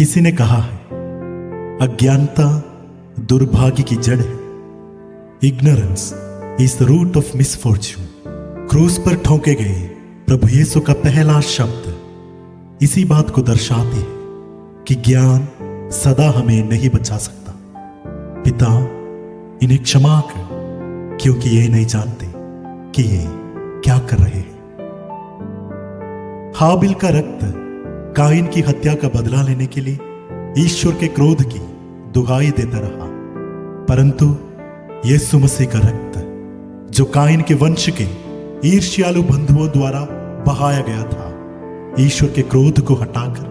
किसी ने कहा है, अज्ञानता दुर्भाग्य की जड़ है। Ignorance is the root of misfortune. क्रूस पर ठोके गए प्रभु यीशु का पहला शब्द इसी बात को दर्शाती है कि ज्ञान सदा हमें नहीं बचा सकता। पिता, इन्हें क्षमा कर, क्योंकि ये नहीं जानते कि ये क्या कर रहे हैं। हाबिल का रक्त काइन की हत्या का बदला लेने के लिए ईश्वर के क्रोध की दुहाई देता रहा, परंतु यीशु मसीह का रक्त जो काइन के वंश के ईर्ष्यालु बंधुओं द्वारा बहाया गया था, ईश्वर के क्रोध को हटाकर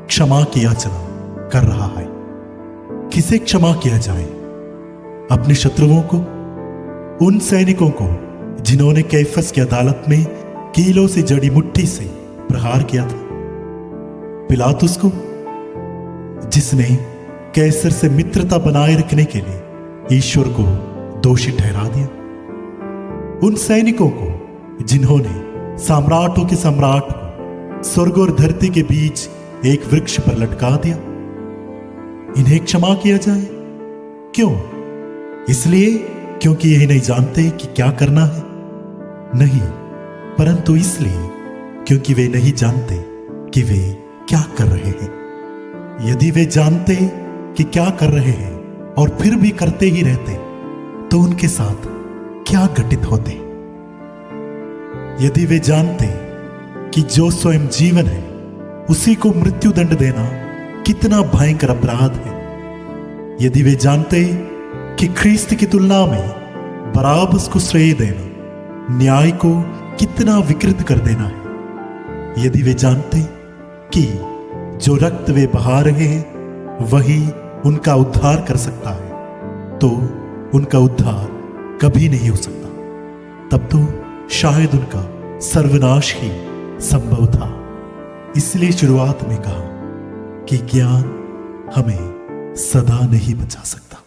क्षमा की याचना कर रहा है। किसे क्षमा किया जाए? अपने शत्रुओं को, उन सैनिकों को जिन्होंने कैफस की अदालत में कीलों से जड़ी मुट्ठी से प्रहार किया था, पिलातुस को जिसने कैसर से मित्रता बनाए रखने के लिए ईश्वर को दोषी ठहरा दिया, उन सैनिकों को जिन्होंने सम्राटों के सम्राट को स्वर्ग और धरती के बीच एक वृक्ष पर लटका दिया, इन्हें क्षमा किया जाए। क्यों? इसलिए क्योंकि ये नहीं जानते कि क्या करना है? नहीं, परंतु इसलिए क्योंकि वे नहीं जानते कि वे क्या कर रहे हैं। यदि वे जानते कि क्या कर रहे हैं और फिर भी करते ही रहते, तो उनके साथ क्या घटित होते? यदि वे जानते कि जो स्वयं जीवन है उसी को मृत्यु दंड देना कितना भयंकर अपराध है, यदि वे जानते कि ख्रीस्त की तुलना में बराबस को श्रेय देना न्याय को कितना विकृत कर देना है, यदि वे जानते कि जो रक्त वे बहा रहे हैं वही उनका उद्धार कर सकता है, तो उनका उद्धार कभी नहीं हो सकता। तब तो शायद उनका सर्वनाश ही संभव था। इसलिए शुरुआत में कहा कि ज्ञान हमें सदा नहीं बचा सकता।